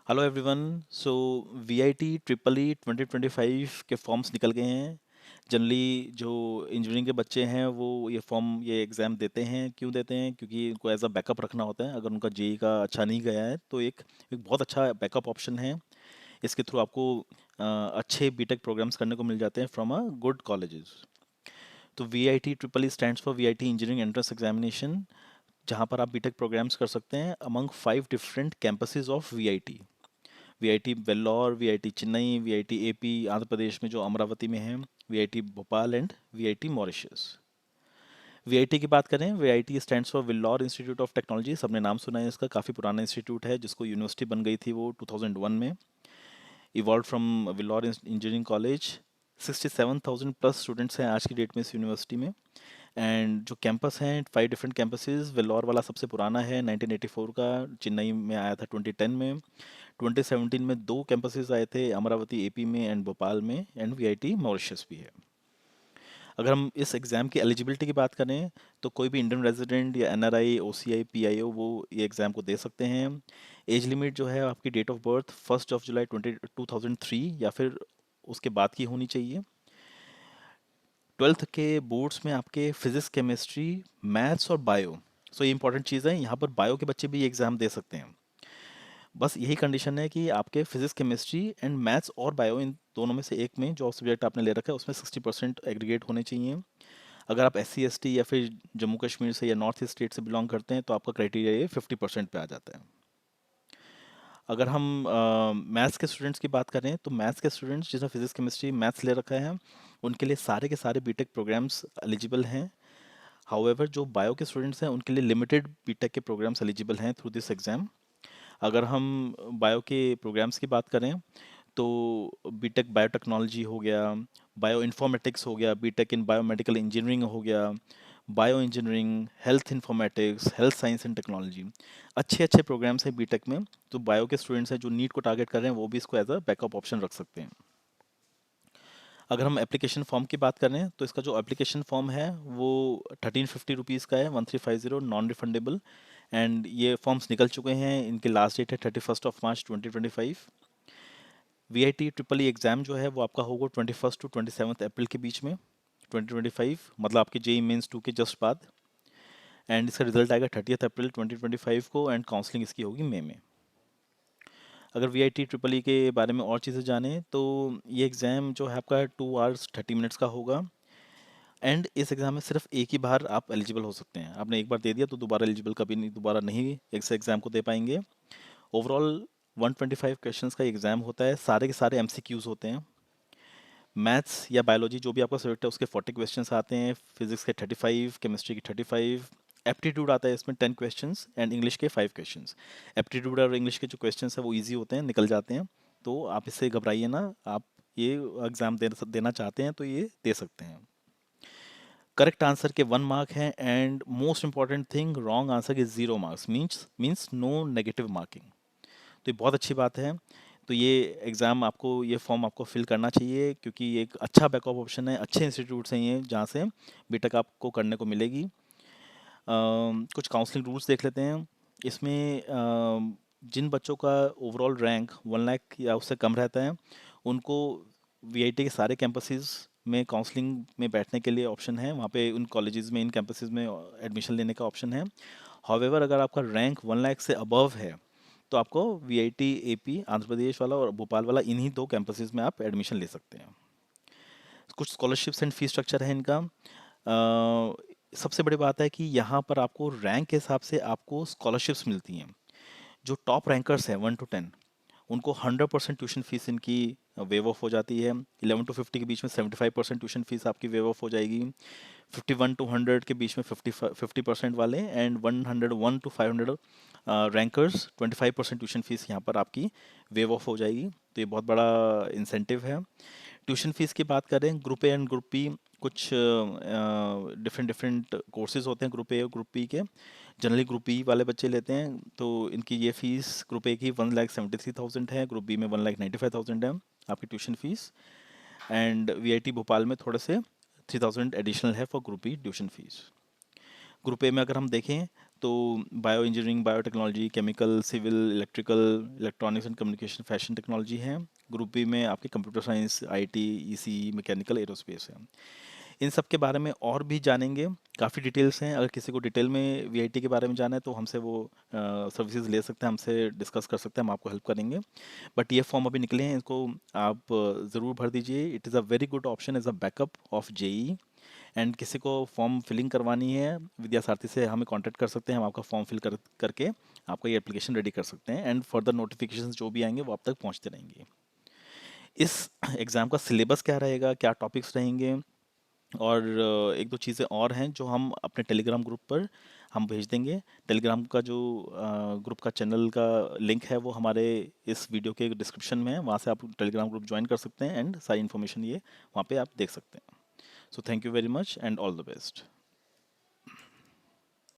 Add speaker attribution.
Speaker 1: Hello everyone. So VIT triple E 2025 के forms निकल गए हैं। जनरली जो इंजीनियरिंग के बच्चे हैं वो ये एग्ज़ाम देते हैं। क्यों देते हैं? क्योंकि उनको एज अ बैकअप रखना होता है। अगर उनका जेई का अच्छा नहीं गया है तो एक बहुत अच्छा बैकअप ऑप्शन है। इसके थ्रू आपको अच्छे बीटेक प्रोग्राम्स करने को मिल जाते हैं फ्रॉम अ गुड कॉलेजेस। तो VIT triple E stands for VIT engineering entrance examination, जहाँ पर आप बीटेक प्रोग्राम्स कर सकते हैं among 5 different campuses of VIT. VIT Vellore, VIT Chennai, VIT AP Andhra Pradesh में जो अमरावती में है, VIT Bhopal and VIT Mauritius. वीआईटी की बात करें, VIT stands for Vellore Institute of Technology. सबने नाम सुना है इसका। काफ़ी पुराना इंस्टीट्यूट है जिसको यूनिवर्सिटी बन गई थी वो 2001 में। Evolve from Vellore engineering college. 67,000 plus students हैं आज की डेट में इस यूनिवर्सिटी में। एंड जो कैंपस हैं, 5 डिफरेंट कैंपसेस। वेल्लोर वाला सबसे पुराना है 1984 का, चेन्नई में आया था 2010 में। 2017 में 2 कैंपसेस आए थे, अमरावती एपी में एंड भोपाल में, एंड वीआईटी मॉरिशस भी है। अगर हम इस एग्ज़ाम की एलिजिबिलिटी की बात करें तो कोई भी इंडियन रेजिडेंट या एनआरआई, ओसीआई, पीआईओ वो ये एग्ज़ाम को दे सकते हैं। एज लिमिट जो है आपकी डेट ऑफ बर्थ 1 जुलाई 2003 या फिर उसके बाद की होनी चाहिए। 12th के बोर्ड्स में आपके फिजिक्स, केमिस्ट्री, मैथ्स और बायो। सो ये इंपॉर्टेंट चीज़ है, यहाँ पर बायो के बच्चे भी ये एग्ज़ाम दे सकते हैं। बस यही कंडीशन है कि आपके फिजिक्स, केमिस्ट्री एंड मैथ्स और बायो, इन दोनों में से एक में जो सब्जेक्ट आपने ले रखा है उसमें 60% एग्रीगेट होने चाहिए। अगर आप SC ST या फिर जम्मू कश्मीर से या नॉर्थ ईस्ट स्टेट से बिलोंग करते हैं तो आपका क्राइटेरिया ये 50% पे आ जाता है। अगर हम मैथ्स के स्टूडेंट्स की बात करें तो मैथ्स के स्टूडेंट्स जिसने फिजिक्स, केमिस्ट्री, मैथ्स ले रखा है उनके लिए सारे के सारे बीटेक प्रोग्राम्स एलिजिबल हैं। हाउएवर जो बायो के स्टूडेंट्स हैं उनके लिए लिमिटेड बीटेक के प्रोग्राम्स एलिजिबल हैं थ्रू दिस एग्ज़ाम। अगर हम बायो के प्रोग्राम्स की बात करें तो बीटेक बायोटेक्नोलॉजी हो गया, बायो इन्फॉर्मेटिक्स हो गया, बीटेक इन बायोमेडिकल इंजीनियरिंग हो गया, bio engineering, health informatics, health science and technology. अच्छे अच्छे प्रोग्राम्स हैं बीटेक में। तो बायो के स्टूडेंट्स हैं जो नीट को टारगेट कर रहे हैं वो भी इसको एज अ बैकअप ऑप्शन रख सकते हैं। अगर हम एप्लीकेशन फॉर्म की बात करें तो इसका जो एप्लीकेशन फॉर्म है वो 1350 रुपीज़ का है, 1350, नॉन रिफंडेबल। एंड ये फॉर्म्स निकल चुके हैं, इनकी लास्ट डेट है 31 मार्च 2025। वीआईटी ट्रिपल ई एग्ज़ाम जो है वो आपका होगा 21 to 27 अप्रैल के बीच में 2025, मतलब आपके जेई मेंस 2 के जस्ट बाद। एंड इसका रिजल्ट आएगा 30 अप्रैल 2025 को, एंड काउंसलिंग इसकी होगी मई में। अगर वीआईटी ट्रिपल ई के बारे में और चीज़ें जानें तो ये एग्ज़ाम जो है आपका 2 hours 30 minutes का होगा। एंड इस एग्ज़ाम में सिर्फ एक ही बार आप एलिजिबल हो सकते हैं। आपने एक बार दे दिया तो दोबारा एलिजिबल कभी नहीं, दोबारा नहीं इस एग्ज़ाम को दे पाएंगे। ओवरऑल 125 क्वेश्चंस का एग्ज़ाम होता है, सारे के सारे एमसीक्यूज़ होते हैं। मैथ्स या बायोलॉजी जो भी आपका सब्जेक्ट है उसके 40 क्वेश्चंस आते हैं, फिजिक्स के 35, केमिस्ट्री के 35। एप्टीट्यूड आता है इसमें 10 क्वेश्चंस एंड इंग्लिश के 5 क्वेश्चंस। एप्टीट्यूड और इंग्लिश के जो क्वेश्चंस हैं वो इजी होते हैं, निकल जाते हैं। तो आप इससे घबराइए ना, आप ये एग्ज़ाम देना चाहते हैं तो ये दे सकते हैं। करेक्ट आंसर के 1 मार्क हैं, and most important thing, wrong answer के 0 marks, means no negative marking. तो ये बहुत अच्छी बात है। तो ये एग्ज़ाम आपको, ये फॉर्म आपको फिल करना चाहिए क्योंकि ये एक अच्छा बैकअप ऑप्शन है, अच्छे इंस्टीट्यूट्स हैं ये जहाँ से बीटेक आपको करने को मिलेगी। कुछ काउंसलिंग रूल्स देख लेते हैं। इसमें जिन बच्चों का ओवरऑल रैंक 1 लाख या उससे कम रहता है उनको वीआईटी के सारे कैंपसेस में काउंसलिंग में बैठने के लिए ऑप्शन है। वहाँ पे उन कॉलेजेस में, इन कैंपसेस में एडमिशन लेने का ऑप्शन है। हाउएवर अगर आपका रैंक 1 लाख से अबव है तो आपको वीआईटी एपी आंध्र प्रदेश वाला और भोपाल वाला, इन्हीं 2 कैंपसेस में आप एडमिशन ले सकते हैं। कुछ स्कॉलरशिप्स एंड फी स्ट्रक्चर है इनका। सबसे बड़ी बात है कि यहाँ पर आपको रैंक के हिसाब से आपको स्कॉलरशिप्स मिलती हैं। जो टॉप रैंकर्स हैं 1 to 10, उनको 100% ट्यूशन फीस इनकी वेव ऑफ हो जाती है। 11 to 50 के बीच में 75% ट्यूशन फीस आपकी वेव ऑफ हो जाएगी। 51 to 100 के बीच में 50% वाले, and 101 to 500 rankers 25% tuition fees यहाँ पर आपकी वेव ऑफ हो जाएगी। तो ये बहुत बड़ा इंसेंटिव है। ट्यूशन फीस की बात करें, group A and group B, कुछ डिफरेंट डिफरेंट कोर्सेज होते हैं ग्रुप ए और ग्रुप बी के। जनरली ग्रुप बी वाले बच्चे लेते हैं तो इनकी ये फीस ग्रुप ए की 1,73,000 है, ग्रुप बी में 1,95,000 है आपकी tuition fees. And VIT Bhopal में थोड़े से 3,000 एडिशनल है for group B tuition fees. Group A में अगर हम देखें तो bio engineering, biotechnology, chemical, civil, electrical, electronics and communication, fashion technology है। ग्रुप बी में आपके computer science, IT, EC, mechanical, aerospace है। इन सब के बारे में और भी जानेंगे, काफ़ी डिटेल्स हैं। अगर किसी को डिटेल में वीआईटी के बारे में जाना है तो हमसे वो सर्विसेज ले सकते हैं, हमसे डिस्कस कर सकते हैं, हम आपको हेल्प करेंगे। बट ये फॉर्म अभी निकले हैं, इसको आप ज़रूर भर दीजिए। It is a very good option as a backup of JEE. And किसी को फॉर्म फिलिंग करवानी है, विद्या सारथी से हमें कांटेक्ट कर सकते हैं, हम आपका फॉर्म फिल करके आपका ये एप्लीकेशन रेडी कर सकते हैं। एंड फर्दर नोटिफिकेशंस जो भी आएंगे वो आप तक पहुंचते रहेंगे। इस एग्ज़ाम का सिलेबस क्या रहेगा, क्या टॉपिक्स रहेंगे, और एक दो चीज़ें और हैं जो हम अपने टेलीग्राम ग्रुप पर हम भेज देंगे। टेलीग्राम का जो ग्रुप का चैनल का लिंक है वो हमारे इस वीडियो के डिस्क्रिप्शन में है, वहाँ से आप टेलीग्राम ग्रुप ज्वाइन कर सकते हैं एंड सारी इन्फॉर्मेशन ये वहाँ पे आप देख सकते हैं। So thank you very much and all the best.